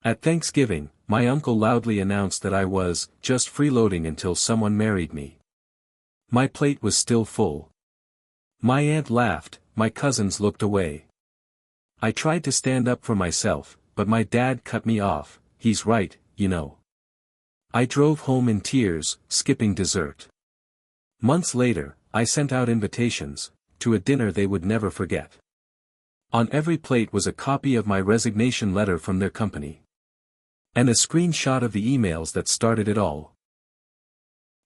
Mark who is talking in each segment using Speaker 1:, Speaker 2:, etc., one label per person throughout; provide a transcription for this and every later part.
Speaker 1: At Thanksgiving, my uncle loudly announced that I was just freeloading until someone married me. My plate was still full. My aunt laughed, my cousins looked away. I tried to stand up for myself, but my dad cut me off. He's right, you know. I drove home in tears, skipping dessert. Months later, I sent out invitations to a dinner they would never forget. On every plate was a copy of my resignation letter from their company. And a screenshot of the emails that started it all.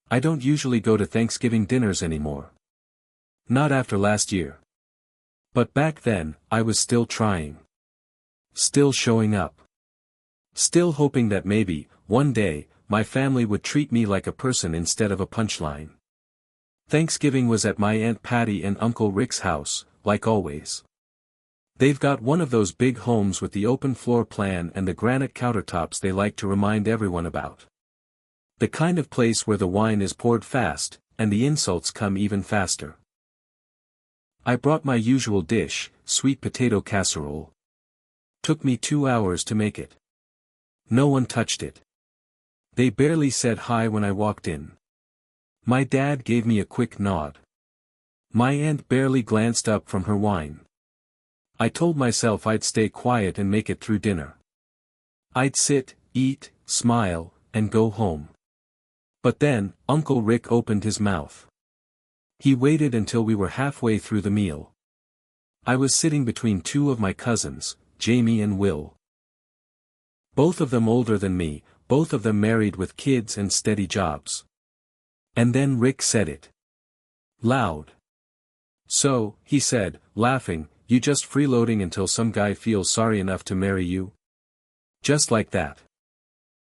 Speaker 1: I don't usually go to Thanksgiving dinners anymore. Not after last year. But back then, I was still trying. Still showing up. Still hoping that maybe, one day, my family would treat me like a person instead of a punchline. Thanksgiving was at my Aunt Patty and Uncle Rick's house, like always. They've got one of those big homes with the open floor plan and the granite countertops they like to remind everyone about. The kind of place where the wine is poured fast, and the insults come even faster. I brought my usual dish, sweet potato casserole. Took me 2 hours to make it. No one touched it. They barely said hi when I walked in. My dad gave me a quick nod. My aunt barely glanced up from her wine. I told myself I'd stay quiet and make it through dinner. I'd sit, eat, smile, and go home. But then, Uncle Rick opened his mouth. He waited until we were halfway through the meal. I was sitting between two of my cousins, Jamie and Will. Both of them older than me, both of them married with kids and steady jobs. And then Rick said it. Loud. So, he said, laughing, you just freeloading until some guy feels sorry enough to marry you? Just like that.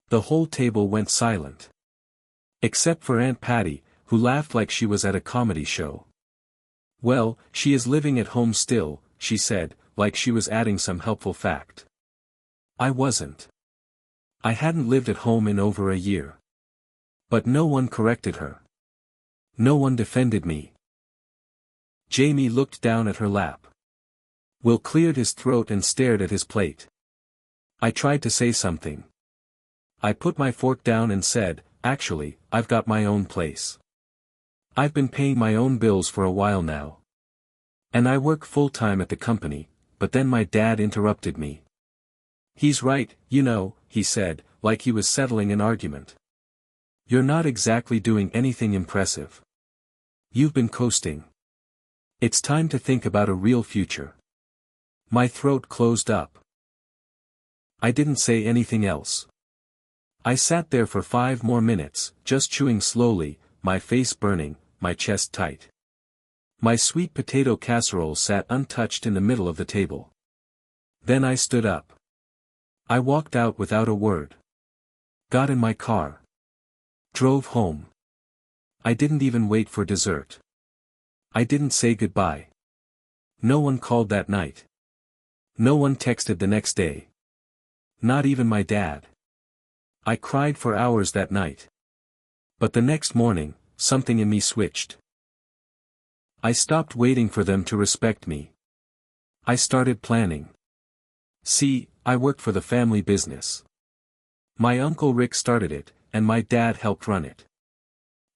Speaker 1: The whole table went silent. Except for Aunt Patty, who laughed like she was at a comedy show. Well, she is living at home still, she said, like she was adding some helpful fact. I wasn't. I hadn't lived at home in over a year. But no one corrected her. No one defended me. Jamie looked down at her lap. Will cleared his throat and stared at his plate. I tried to say something. I put my fork down and said, actually, I've got my own place. I've been paying my own bills for a while now. And I work full-time at the company, but then my dad interrupted me. He's right, you know, he said, like he was settling an argument. You're not exactly doing anything impressive. You've been coasting. It's time to think about a real future. My throat closed up. I didn't say anything else. I sat there for 5 more minutes, just chewing slowly, my face burning, my chest tight. My sweet potato casserole sat untouched in the middle of the table. Then I stood up. I walked out without a word. Got in my car. Drove home. I didn't even wait for dessert. I didn't say goodbye. No one called that night. No one texted the next day. Not even my dad. I cried for hours that night. But the next morning, something in me switched. I stopped waiting for them to respect me. I started planning. See, I worked for the family business. My Uncle Rick started it, and my dad helped run it.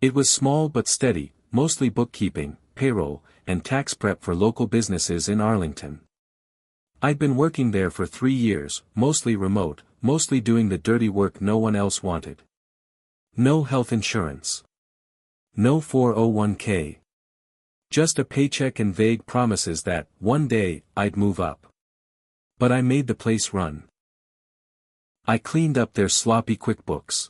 Speaker 1: It was small but steady, mostly bookkeeping, payroll, and tax prep for local businesses in Arlington. I'd been working there for 3 years, mostly remote, mostly doing the dirty work no one else wanted. No health insurance. No 401k. Just a paycheck and vague promises that, one day, I'd move up. But I made the place run. I cleaned up their sloppy QuickBooks.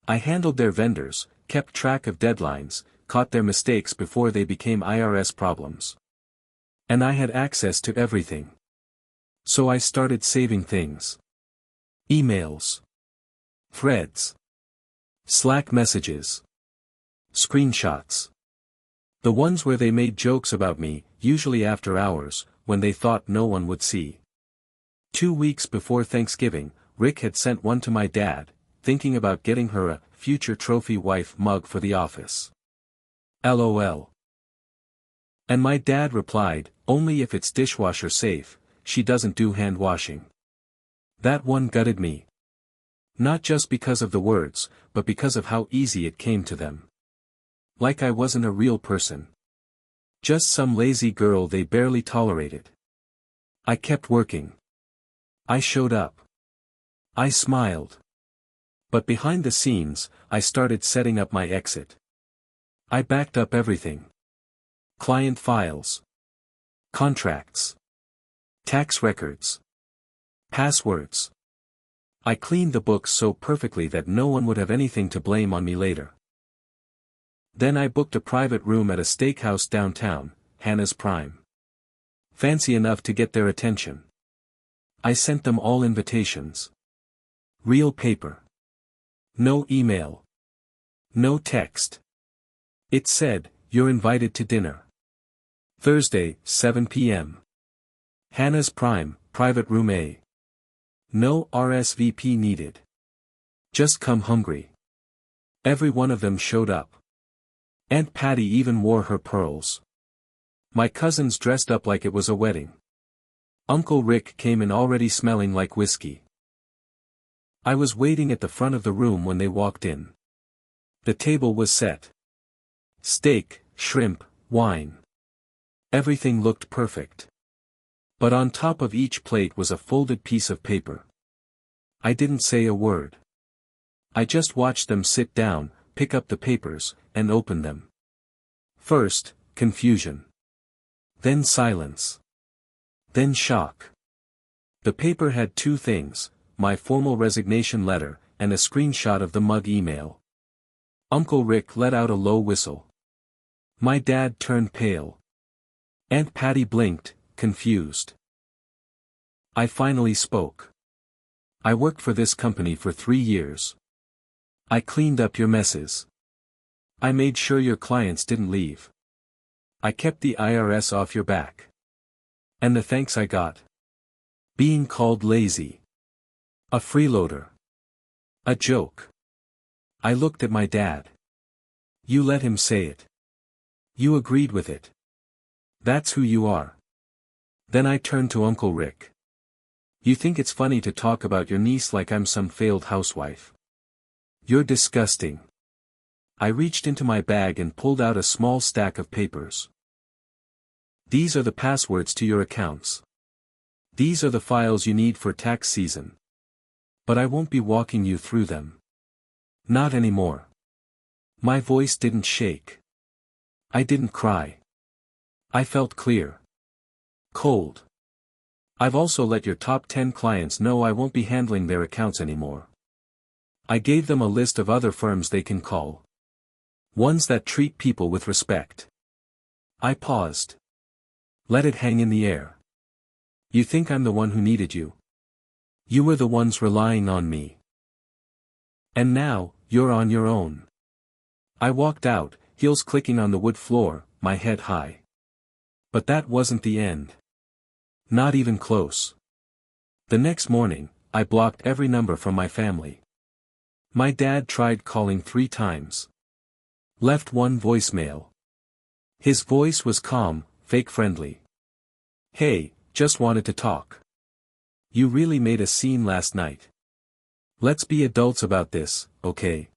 Speaker 1: I handled their vendors, kept track of deadlines, caught their mistakes before they became IRS problems. And I had access to everything. So I started saving things. Emails. Threads. Slack messages. Screenshots. The ones where they made jokes about me, usually after hours, when they thought no one would see. 2 weeks before Thanksgiving, Rick had sent one to my dad, thinking about getting her a future trophy wife mug for the office. LOL. And my dad replied, only if it's dishwasher safe, she doesn't do hand washing. That one gutted me. Not just because of the words, but because of how easy it came to them. Like I wasn't a real person. Just some lazy girl they barely tolerated. I kept working. I showed up. I smiled. But behind the scenes, I started setting up my exit. I backed up everything. Client files. Contracts. Tax records. Passwords. I cleaned the books so perfectly that no one would have anything to blame on me later. Then I booked a private room at a steakhouse downtown, Hannah's Prime. Fancy enough to get their attention. I sent them all invitations. Real paper. No email. No text. It said, "You're invited to dinner. Thursday, 7 p.m. Hannah's Prime, private room A. No RSVP needed. Just come hungry." Every one of them showed up. Aunt Patty even wore her pearls. My cousins dressed up like it was a wedding. Uncle Rick came in already smelling like whiskey. I was waiting at the front of the room when they walked in. The table was set. Steak, shrimp, wine. Everything looked perfect. But on top of each plate was a folded piece of paper. I didn't say a word. I just watched them sit down, pick up the papers, and open them. First, confusion. Then silence. Then shock. The paper had two things, my formal resignation letter, and a screenshot of the mug email. Uncle Rick let out a low whistle. My dad turned pale. Aunt Patty blinked, confused. I finally spoke. "I worked for this company for 3 years. I cleaned up your messes. I made sure your clients didn't leave. I kept the IRS off your back. And the thanks I got? Being called lazy. A freeloader. A joke." I looked at my dad. "You let him say it. You agreed with it. That's who you are." Then I turned to Uncle Rick. "You think it's funny to talk about your niece like I'm some failed housewife? You're disgusting." I reached into my bag and pulled out a small stack of papers. "These are the passwords to your accounts. These are the files you need for tax season. But I won't be walking you through them. Not anymore." My voice didn't shake. I didn't cry. I felt clear. Cold. "I've also let your top 10 clients know I won't be handling their accounts anymore." I gave them a list of other firms they can call. Ones that treat people with respect. I paused. Let it hang in the air. "You think I'm the one who needed you? You were the ones relying on me. And now, you're on your own." I walked out, heels clicking on the wood floor, my head high. But that wasn't the end. Not even close. The next morning, I blocked every number from my family. My dad tried calling 3 times. Left one voicemail. His voice was calm, fake friendly. "Hey, just wanted to talk. You really made a scene last night. Let's be adults about this, okay?"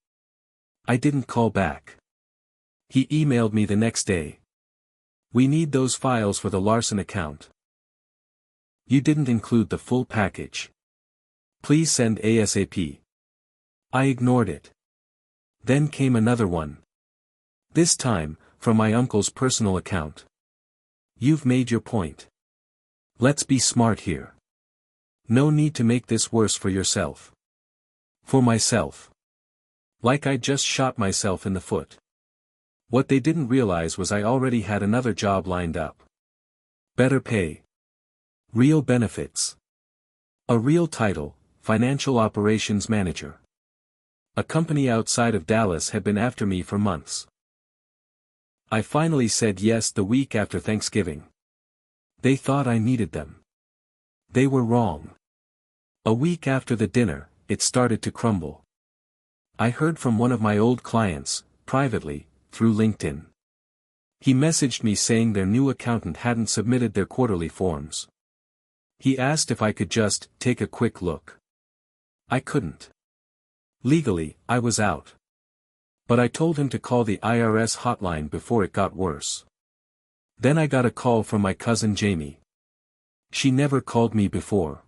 Speaker 1: I didn't call back. He emailed me the next day. "We need those files for the Larson account. You didn't include the full package. Please send ASAP." I ignored it. Then came another one. This time, from my uncle's personal account. "You've made your point. Let's be smart here. No need to make this worse for yourself. For myself. Like I just shot myself in the foot." What they didn't realize was I already had another job lined up. Better pay. Real benefits. A real title, Financial Operations Manager. A company outside of Dallas had been after me for months. I finally said yes the week after Thanksgiving. They thought I needed them. They were wrong. A week after the dinner, it started to crumble. I heard from one of my old clients, privately, through LinkedIn. He messaged me saying their new accountant hadn't submitted their quarterly forms. He asked if I could just take a quick look. I couldn't. Legally, I was out. But I told him to call the IRS hotline before it got worse. Then I got a call from my cousin Jamie. She never called me before.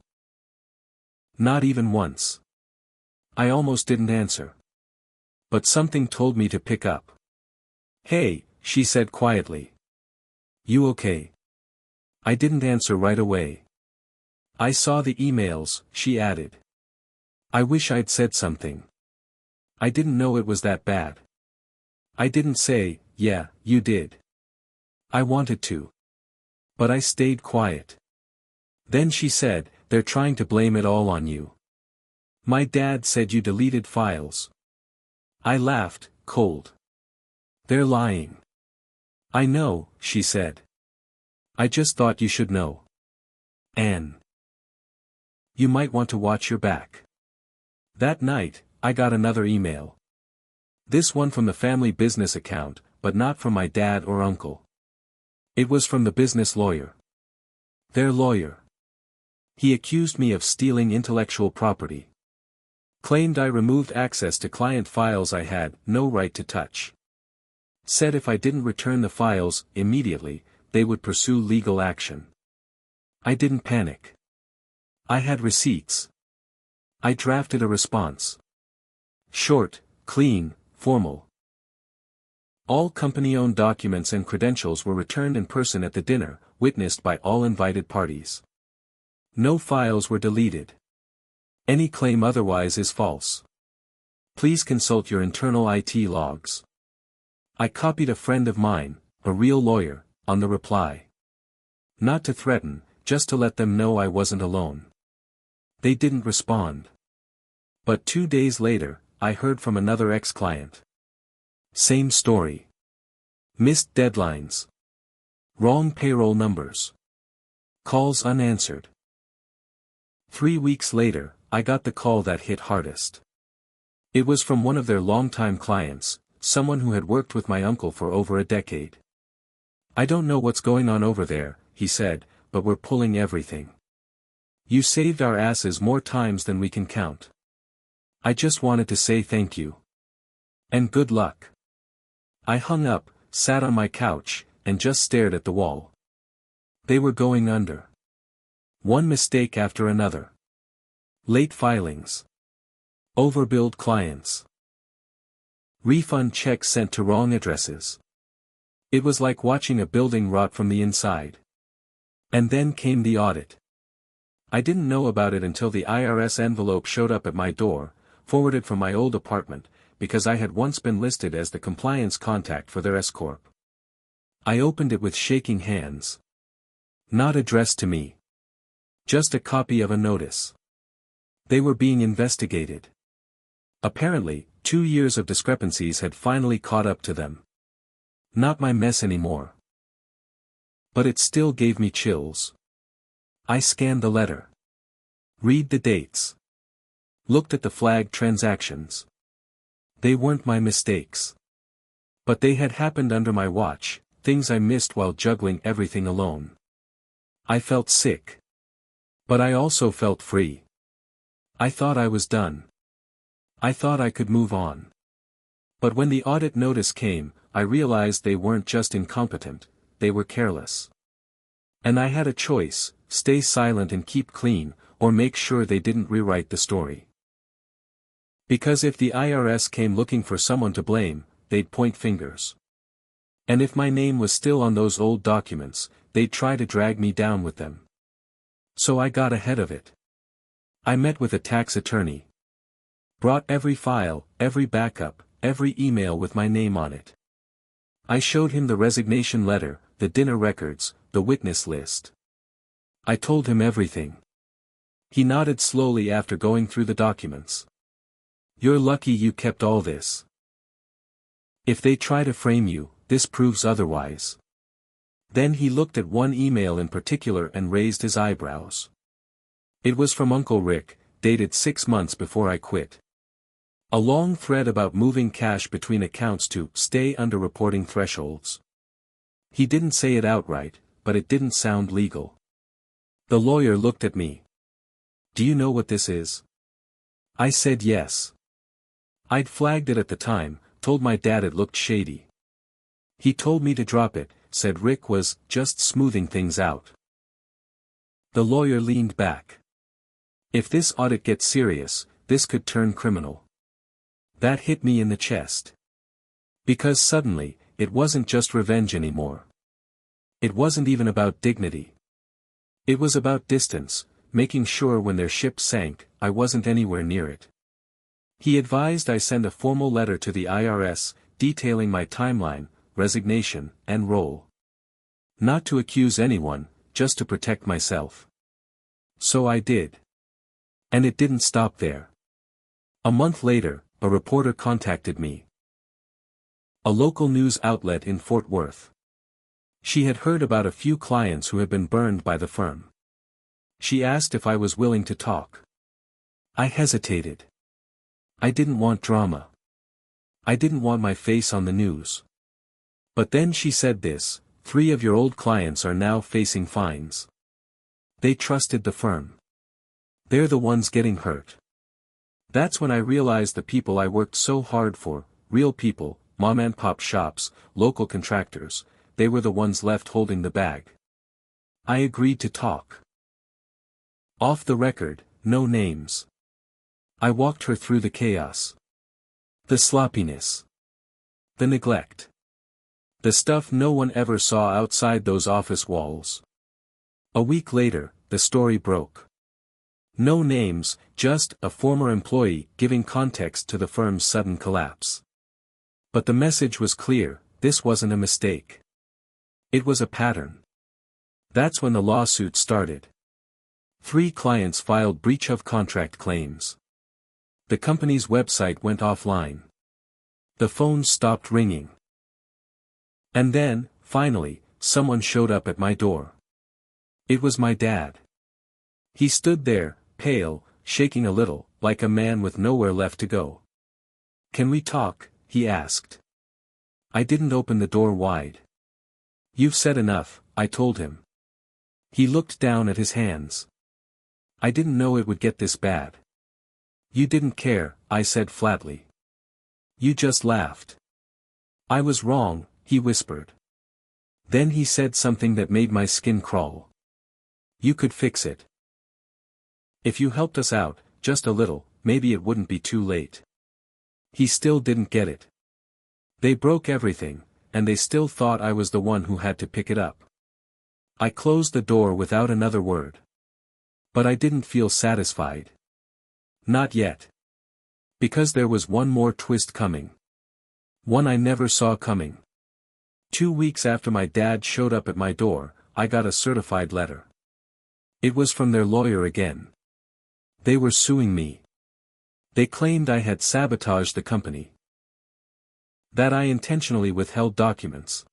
Speaker 1: Not even once. I almost didn't answer. But something told me to pick up. "Hey," she said quietly. "You okay?" I didn't answer right away. "I saw the emails," she added. "I wish I'd said something. I didn't know it was that bad." I didn't say, "Yeah, you did." I wanted to. But I stayed quiet. Then she said, "They're trying to blame it all on you. My dad said you deleted files." I laughed, cold. "They're lying." "I know," she said. "I just thought you should know. Anne. You might want to watch your back." That night, I got another email. This one from the family business account, but not from my dad or uncle. It was from the business lawyer. Their lawyer. He accused me of stealing intellectual property. Claimed I removed access to client files I had no right to touch. Said if I didn't return the files immediately, they would pursue legal action. I didn't panic. I had receipts. I drafted a response. Short, clean, formal. All company-owned documents and credentials were returned in person at the dinner, witnessed by all invited parties. No files were deleted. Any claim otherwise is false. Please consult your internal IT logs. I copied a friend of mine, a real lawyer, on the reply. Not to threaten, just to let them know I wasn't alone. They didn't respond. But 2 days later, I heard from another ex-client. Same story. Missed deadlines. Wrong payroll numbers. Calls unanswered. 3 weeks later, I got the call that hit hardest. It was from one of their longtime clients, someone who had worked with my uncle for over a decade. "I don't know what's going on over there," he said, "but we're pulling everything. You saved our asses more times than we can count. I just wanted to say thank you. And good luck." I hung up, sat on my couch, and just stared at the wall. They were going under. One mistake after another. Late filings. Overbilled clients. Refund checks sent to wrong addresses. It was like watching a building rot from the inside. And then came the audit. I didn't know about it until the IRS envelope showed up at my door, forwarded from my old apartment, because I had once been listed as the compliance contact for their S-Corp. I opened it with shaking hands. Not addressed to me. Just a copy of a notice. They were being investigated. Apparently, 2 years of discrepancies had finally caught up to them. Not my mess anymore. But it still gave me chills. I scanned the letter. Read the dates. Looked at the flagged transactions. They weren't my mistakes. But they had happened under my watch, things I missed while juggling everything alone. I felt sick. But I also felt free. I thought I was done. I thought I could move on. But when the audit notice came, I realized they weren't just incompetent, they were careless. And I had a choice: stay silent and keep clean, or make sure they didn't rewrite the story. Because if the IRS came looking for someone to blame, they'd point fingers. And if my name was still on those old documents, they'd try to drag me down with them. So I got ahead of it. I met with a tax attorney. Brought every file, every backup, every email with my name on it. I showed him the resignation letter, the dinner records, the witness list. I told him everything. He nodded slowly after going through the documents. "You're lucky you kept all this. If they try to frame you, this proves otherwise." Then he looked at one email in particular and raised his eyebrows. It was from Uncle Rick, dated 6 months before I quit. A long thread about moving cash between accounts to stay under reporting thresholds. He didn't say it outright, but it didn't sound legal. The lawyer looked at me. "Do you know what this is?" I said yes. I'd flagged it at the time, told my dad it looked shady. He told me to drop it, said Rick was just smoothing things out. The lawyer leaned back. If this audit gets serious, this could turn criminal. That hit me in the chest. Because suddenly, it wasn't just revenge anymore. It wasn't even about dignity. It was about distance, making sure when their ship sank, I wasn't anywhere near it. He advised I send a formal letter to the IRS, detailing my timeline, resignation, and role. Not to accuse anyone, just to protect myself. So I did. And it didn't stop there. A month later, a reporter contacted me. A local news outlet in Fort Worth. She had heard about a few clients who had been burned by the firm. She asked if I was willing to talk. I hesitated. I didn't want drama. I didn't want my face on the news. But then she said this: 3 of your old clients are now facing fines. They trusted the firm. They're the ones getting hurt. That's when I realized the people I worked so hard for, real people, mom-and-pop shops, local contractors, they were the ones left holding the bag. I agreed to talk. Off the record, no names. I walked her through the chaos. The sloppiness. The neglect. The stuff no one ever saw outside those office walls. A week later, the story broke. No names, just a former employee giving context to the firm's sudden collapse. But the message was clear: this wasn't a mistake. It was a pattern. That's when the lawsuit started. 3 clients filed breach of contract claims. The company's website went offline. The phone stopped ringing. And then, finally, someone showed up at my door. It was my dad. He stood there, pale, shaking a little, like a man with nowhere left to go. "Can we talk?" he asked. I didn't open the door wide. "You've said enough," I told him. He looked down at his hands. "I didn't know it would get this bad." "You didn't care," I said flatly. "You just laughed." "I was wrong," he whispered. Then he said something that made my skin crawl. "You could fix it. If you helped us out, just a little, maybe it wouldn't be too late." He still didn't get it. They broke everything, and they still thought I was the one who had to pick it up. I closed the door without another word. But I didn't feel satisfied. Not yet. Because there was one more twist coming. One I never saw coming. 2 weeks after my dad showed up at my door, I got a certified letter. It was from their lawyer again. They were suing me. They claimed I had sabotaged the company. That I intentionally withheld documents.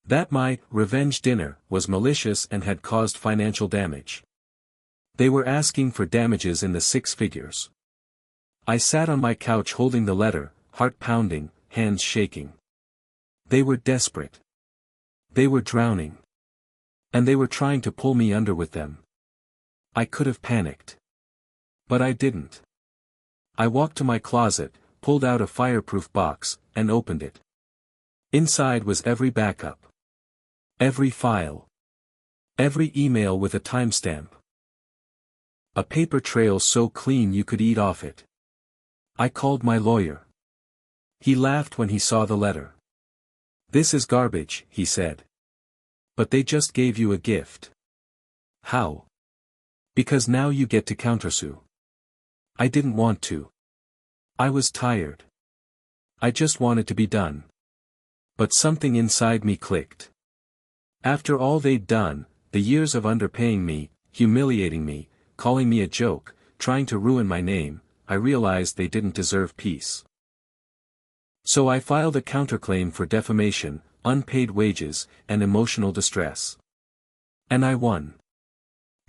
Speaker 1: That my revenge dinner was malicious and had caused financial damage. They were asking for damages in the 6 figures. I sat on my couch holding the letter, heart pounding, hands shaking. They were desperate. They were drowning. And they were trying to pull me under with them. I could have panicked. But I didn't. I walked to my closet, pulled out a fireproof box, and opened it. Inside was every backup. Every file. Every email with a timestamp. A paper trail so clean you could eat off it. I called my lawyer. He laughed when he saw the letter. "This is garbage," he said. "But they just gave you a gift." "How?" "Because now you get to countersue." I didn't want to. I was tired. I just wanted to be done. But something inside me clicked. After all they'd done, the years of underpaying me, humiliating me, calling me a joke, trying to ruin my name, I realized they didn't deserve peace. So I filed a counterclaim for defamation, unpaid wages, and emotional distress. And I won.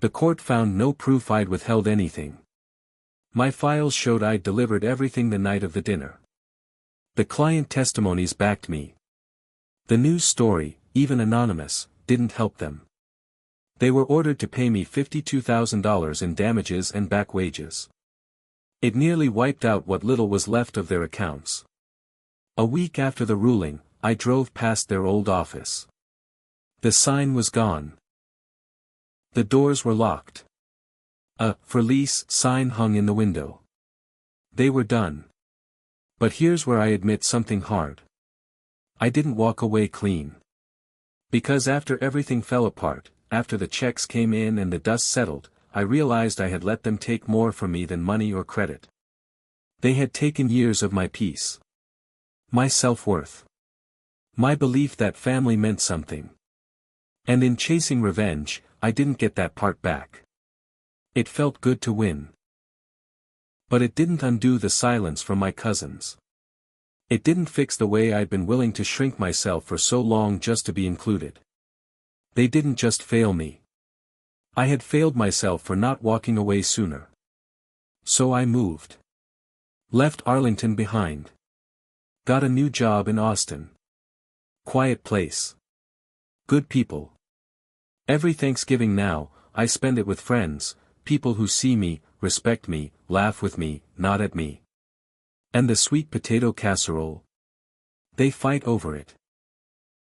Speaker 1: The court found no proof I'd withheld anything. My files showed I'd delivered everything the night of the dinner. The client testimonies backed me. The news story, even anonymous, didn't help them. They were ordered to pay me $52,000 in damages and back wages. It nearly wiped out what little was left of their accounts. A week after the ruling, I drove past their old office. The sign was gone. The doors were locked. A "for lease" sign hung in the window. They were done. But here's where I admit something hard. I didn't walk away clean. Because after everything fell apart, after the checks came in and the dust settled, I realized I had let them take more from me than money or credit. They had taken years of my peace. My self-worth. My belief that family meant something. And in chasing revenge, I didn't get that part back. It felt good to win. But it didn't undo the silence from my cousins. It didn't fix the way I'd been willing to shrink myself for so long just to be included. They didn't just fail me. I had failed myself for not walking away sooner. So I moved. Left Arlington behind. Got a new job in Austin. Quiet place. Good people. Every Thanksgiving now, I spend it with friends, people who see me, respect me, laugh with me, nod at me. And the sweet potato casserole? They fight over it.